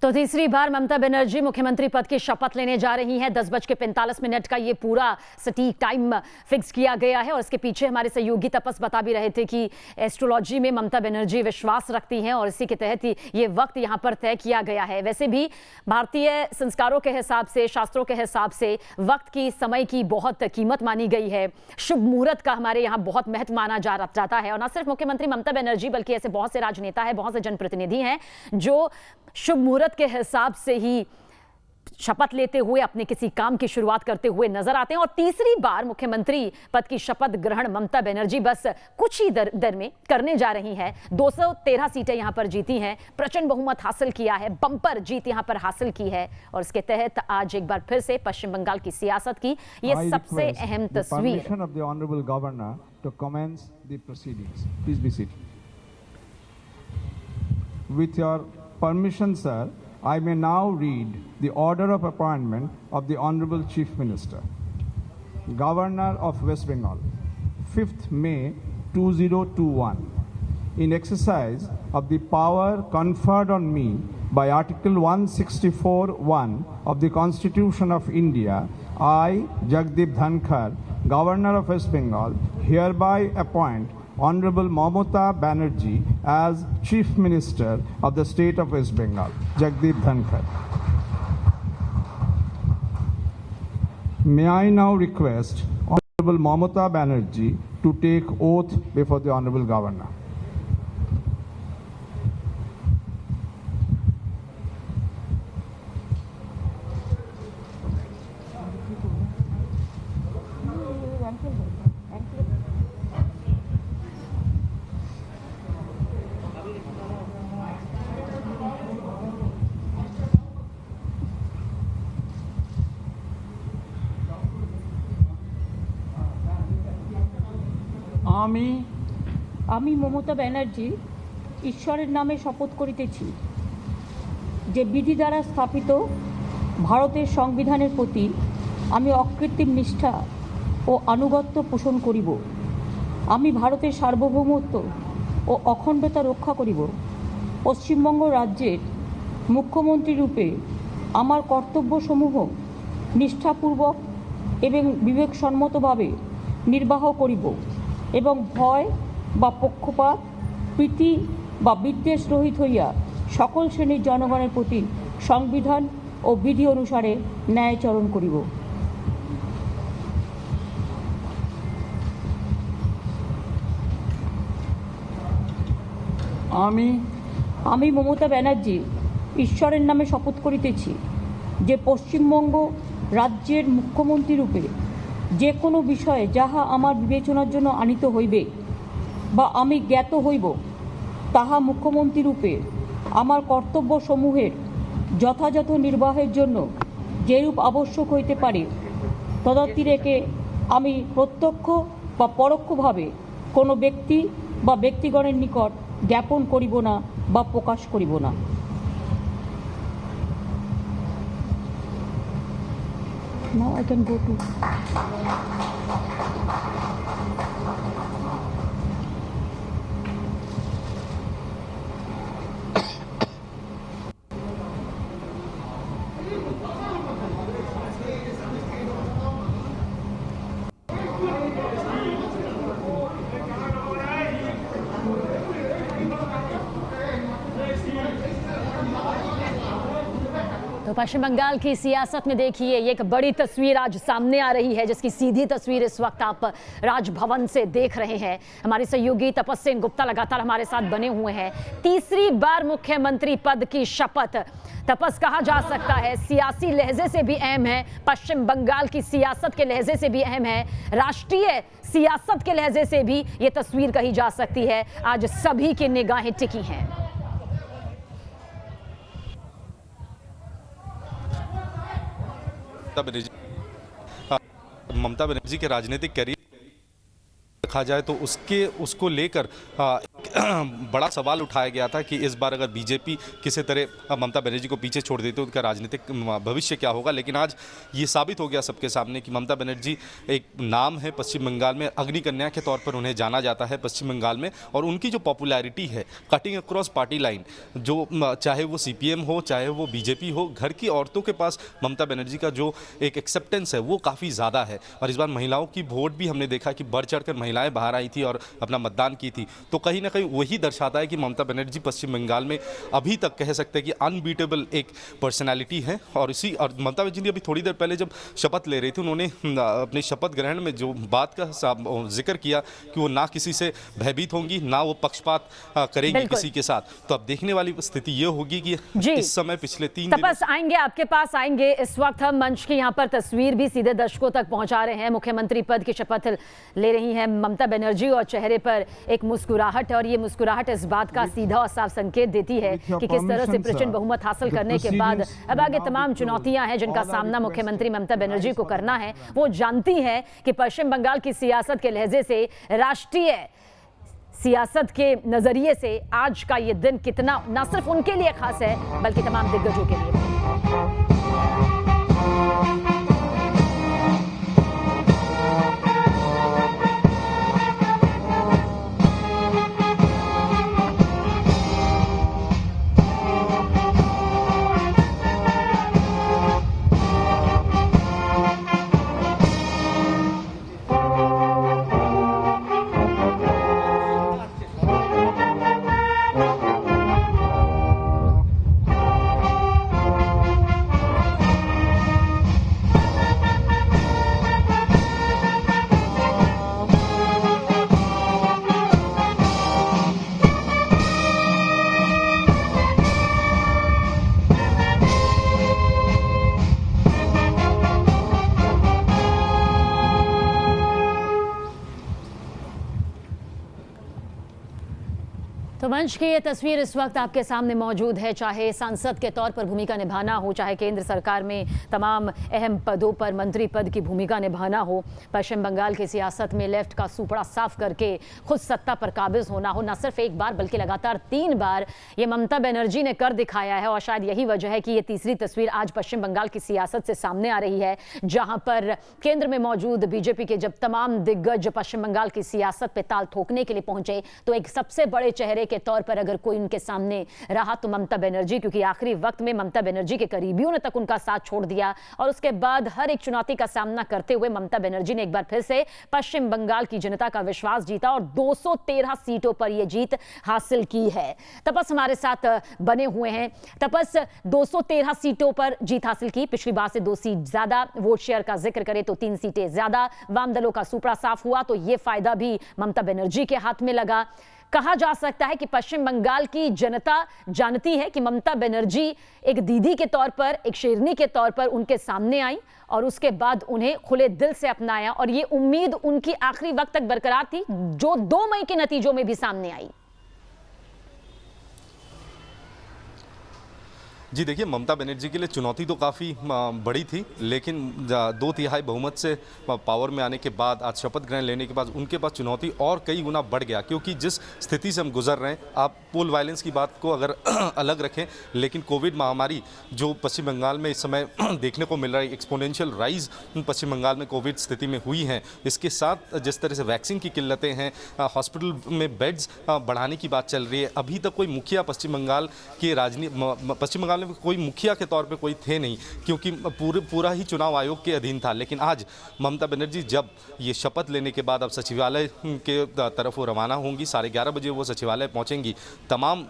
तो तीसरी बार ममता बनर्जी मुख्यमंत्री पद की शपथ लेने जा रही हैं। 10:45 का ये पूरा सटीक टाइम फिक्स किया गया है और इसके पीछे हमारे सहयोगी तपस बता भी रहे थे कि एस्ट्रोलॉजी में ममता बनर्जी विश्वास रखती हैं और इसी के तहत ही ये वक्त यहाँ पर तय किया गया है। वैसे भी भारतीय संस्कारों के हिसाब से, शास्त्रों के हिसाब से वक्त की, समय की बहुत कीमत मानी गई है। शुभ मुहूर्त का हमारे यहाँ बहुत महत्व माना जाता है और न सिर्फ मुख्यमंत्री ममता बनर्जी बल्कि ऐसे बहुत से राजनेता हैं, बहुत से जनप्रतिनिधि हैं जो शुभ मुहूर्त के हिसाब से ही शपथ लेते हुए अपने किसी काम की शुरुआत करते हुए नजर आते हैं। और तीसरी बार मुख्यमंत्री पद की शपथ ग्रहण ममता बनर्जी बस कुछ ही दर में करने जा रही हैं। 213 सीटें यहां पर जीती हैं, प्रचंड बहुमत हासिल किया है, बंपर जीत यहां पर हासिल की है और इसके तहत आज एक बार फिर से पश्चिम बंगाल की सियासत की ये सबसे अहम तस्वीर। With your permission, sir, I may now read the order of appointment of the Honorable Chief Minister. Governor of West Bengal, 5th May 2021. In exercise of the power conferred on me by Article 164(1) of the Constitution of India, I, Jagdeep Dhankar, Governor of West Bengal, hereby appoint Honorable Mamata Banerjee as Chief Minister of the State of West Bengal. Jagdeep Dhankar. May I now request Honorable Mamata Banerjee to take oath before the Honorable Governor. আমি মমতা ব্যানার্জি ঈশ্বরের নামে শপথ করিতেছি যে বিধি দ্বারা স্থাপিত ভারতের সংবিধানের প্রতি আমি অকৃত্রিম নিষ্ঠা ও আনুগত্য পোষণ করিব। আমি ভারতের সার্বভৌমত্ব ও অখণ্ডতা রক্ষা করিব। পশ্চিমবঙ্গ রাজ্যের মুখ্যমন্ত্রী রূপে আমার কর্তব্যসমূহ নিষ্ঠাপূর্বক এবং বিবেকসম্মতভাবে নির্বাহ করিব এবং ভয় বা পক্ষপাত, প্রীতি বা বিদ্বেষ রহিত হইয়া সকল শ্রেণীর জনগণের প্রতি সংবিধান ও বিধি অনুসারে ন্যায়াচরণ করিব। আমি মমতা ব্যানার্জি ঈশ্বরের নামে শপথ করিতেছি যে পশ্চিমবঙ্গ রাজ্যের মুখ্যমন্ত্রী রূপে যে কোনো বিষয়ে যাহা আমার বিবেচনার জন্য আনিত হইবে বা আমি জ্ঞাত হইব তাহা মুখ্যমন্ত্রী রূপে আমার কর্তব্যসমূহের যথাযথ নির্বাহের জন্য যেরূপ আবশ্যক হইতে পারে তদতিরেকে আমি প্রত্যক্ষ বা পরোক্ষভাবে কোনো ব্যক্তি বা ব্যক্তিগণের নিকট জ্ঞাপন করিব না বা প্রকাশ করিব না। Now I can go to तो पश्चिम बंगाल की सियासत में देखिए ये एक बड़ी तस्वीर आज सामने आ रही है जिसकी सीधी तस्वीर इस वक्त आप राजभवन से देख रहे हैं। हमारे सहयोगी तपस सेन गुप्ता लगातार हमारे साथ बने हुए हैं। तीसरी बार मुख्यमंत्री पद की शपथ, तपस कहा जा सकता है सियासी लहजे से भी अहम है, पश्चिम बंगाल की सियासत के लहजे से भी अहम है, राष्ट्रीय सियासत के लहजे से भी ये तस्वीर कही जा सकती है। आज सभी की निगाहें टिकी हैं। ममता बनर्जी के राजनीतिक करियर देखा जाए तो उसको लेकर बड़ा सवाल उठाया गया था कि इस बार अगर बीजेपी किसी तरह ममता बनर्जी को पीछे छोड़ देती तो उनका राजनीतिक भविष्य क्या होगा। लेकिन आज ये साबित हो गया सबके सामने कि ममता बनर्जी एक नाम है पश्चिम बंगाल में, अग्नि कन्या के तौर पर उन्हें जाना जाता है पश्चिम बंगाल में। और उनकी जो पॉपुलैरिटी है कटिंग अक्रॉस पार्टी लाइन, जो चाहे वो सीपीएम हो चाहे वो बीजेपी हो, घर की औरतों के पास ममता बनर्जी का जो एक एक्सेप्टेंस है वो काफ़ी ज़्यादा है। और इस बार महिलाओं की वोट भी हमने देखा कि बढ़ चढ़कर महिलाएं बाहर आई थी और अपना मतदान की थी। तो कहीं ना कहीं वही दर्शाता है कि ममता बनर्जी पश्चिम बंगाल में अभी तक कह सकते हैं कि अनबीटेबल एक पर्सनैलिटी है। और ममता बनर्जी ने अभी थोड़ी देर पहले जब शपथ ले रही थी, उन्होंने अपने शपथ ग्रहण में जो बात का जिक्र किया कि वो ना किसी से भयभीत होंगी, ना वो पक्षपात करेंगी किसी के साथ। तो अब देखने वाली स्थिति ये होगी कि इस समय पिछले 3 दिन तपस आएंगे आपके पास आएंगे। इस वक्त हम मंच की यहाँ पर तस्वीर भी सीधे दर्शकों तक पहुंचा रहे हैं। मुख्यमंत्री पद की शपथ ले रही हैं ममता बनर्जी और चेहरे पर एक मुस्कुराहट है। और ये मुस्कुराहट इस बात का सीधा और साफ संकेत देती है कि किस तरह से प्रचंड बहुमत हासिल करने के बाद अब आगे तमाम चुनौतियां हैं जिनका सामना मुख्यमंत्री ममता बनर्जी को करना है। वो जानती है कि पश्चिम बंगाल की सियासत के लहजे से, राष्ट्रीय सियासत के नजरिए से आज का ये दिन कितना न सिर्फ उनके लिए खास है बल्कि तमाम दिग्गजों के लिए। तो मंच की ये तस्वीर इस वक्त आपके सामने मौजूद है। चाहे सांसद के तौर पर भूमिका निभाना हो, चाहे केंद्र सरकार में तमाम अहम पदों पर मंत्री पद की भूमिका निभाना हो, पश्चिम बंगाल की सियासत में लेफ्ट का सुपड़ा साफ करके खुद सत्ता पर काबिज होना हो, न सिर्फ एक बार बल्कि लगातार 3 बार ये ममता बनर्जी ने कर दिखाया है। और शायद यही वजह है कि ये तीसरी तस्वीर आज पश्चिम बंगाल की सियासत से सामने आ रही है, जहां पर केंद्र में मौजूद बीजेपी के जब तमाम दिग्गज पश्चिम बंगाल की सियासत पे ताल ठोकने के लिए पहुंचे तो एक सबसे बड़े चेहरे के तौर पर अगर कोई उनके सामने रहा तो ममता बनर्जी, क्योंकि आखिरी वक्त में ममता बनर्जी के करीबियों ने तक उनका साथ छोड़ दिया। और उसके बाद हर एक चुनौती का सामना करते हुए ममता बनर्जी ने एक बार फिर से पश्चिम बंगाल की जनता का विश्वास जीता और 213 सीटों पर यह जीत हासिल की है। तपस हमारे साथ बने हुए हैं। तपस, 213 सीटों पर जीत हासिल की, पिछली बार से 2 सीट ज्यादा। वोट शेयर का जिक्र करें तो 3 सीटें ज्यादा। वाम दलों का सुपड़ा साफ हुआ तो यह फायदा भी ममता बनर्जी के हाथ में लगा। कहा जा सकता है कि पश्चिम बंगाल की जनता जानती है कि ममता बनर्जी एक दीदी के तौर पर, एक शेरनी के तौर पर उनके सामने आई और उसके बाद उन्हें खुले दिल से अपनाया। और ये उम्मीद उनकी आखिरी वक्त तक बरकरार थी, जो 2 मई के नतीजों में भी सामने आई। जी देखिए, ममता बनर्जी के लिए चुनौती तो काफ़ी बड़ी थी, लेकिन 2/3 बहुमत से पावर में आने के बाद, आज शपथ ग्रहण लेने के बाद उनके पास चुनौती और कई गुना बढ़ गया। क्योंकि जिस स्थिति से हम गुजर रहे हैं, आप पोल वायलेंस की बात को अगर अलग रखें, लेकिन कोविड महामारी जो पश्चिम बंगाल में इस समय देखने को मिल रहा है, एक्सपोनेंशियल राइज पश्चिम बंगाल में कोविड स्थिति में हुई है, इसके साथ जिस तरह से वैक्सीन की किल्लतें हैं, हॉस्पिटल में बेड्स बढ़ाने की बात चल रही है, अभी तक कोई मुखिया पश्चिम बंगाल के पश्चिम बंगाल में कोई मुखिया के तौर पे कोई थे नहीं, क्योंकि पूरा ही चुनाव आयोग के अधीन था। लेकिन आज ममता बनर्जी जब ये शपथ लेने के बाद अब सचिवालय के तरफ वो रवाना होंगी, 11:30 बजे वो सचिवालय पहुंचेंगी, तमाम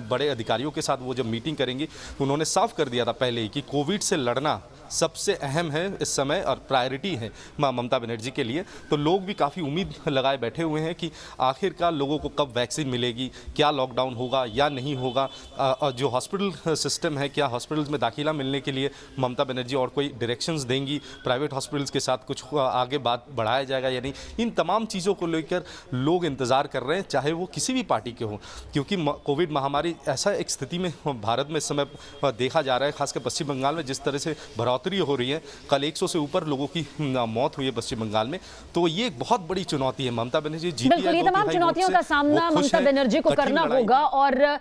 बड़े अधिकारियों के साथ वो जब मीटिंग करेंगी, उन्होंने साफ कर दिया था पहले ही कि कोविड से लड़ना सबसे अहम है इस समय और प्रायोरिटी है ममता बनर्जी के लिए। तो लोग भी काफ़ी उम्मीद लगाए बैठे हुए हैं कि आखिरकार लोगों को कब वैक्सीन मिलेगी, क्या लॉकडाउन होगा या नहीं होगा। और जो हॉस्पिटल सिस्टम है, क्या हॉस्पिटल्स में दाखिला मिलने के लिए ममता बनर्जी और कोई डायरेक्शंस देंगी, प्राइवेट हॉस्पिटल्स के साथ कुछ आगे बात बढ़ाया जाएगा या नहीं, इन तमाम चीज़ों को लेकर लोग इंतज़ार कर रहे हैं, चाहे वो किसी भी पार्टी के हों, क्योंकि कोविड महामारी ऐसा एक स्थिति में भारत में इस समय देखा जा रहा है, खासकर पश्चिम बंगाल में जिस तरह से बढ़ोतरी हो रही है। कल 100 से ऊपर लोगों की मौत हुई है पश्चिम बंगाल में, तो ये एक बहुत बड़ी चुनौती है। ममता बनर्जी जीती है, बिल्कुल, ये तमाम चुनौतियों का सामना ममता बनर्जी को करना होगा। और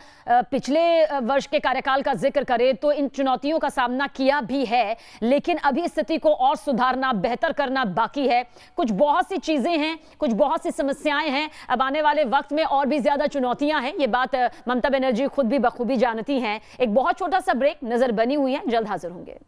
पिछले वर्ष के कार्यकाल का जिक्र करें तो इन चुनौतियों का सामना किया भी है, लेकिन अभी स्थिति को और सुधारना, बेहतर करना बाकी है। कुछ बहुत सी चीजें हैं, कुछ बहुत सी समस्याएं हैं, अब आने वाले वक्त में और भी ज्यादा चुनौतियां हैं। ये बात ममता बनर्जी खुद भी बखूबी जानती हैं। एक बहुत छोटा सा ब्रेक, नजर बनी हुई है, जल्द हाजिर होंगे।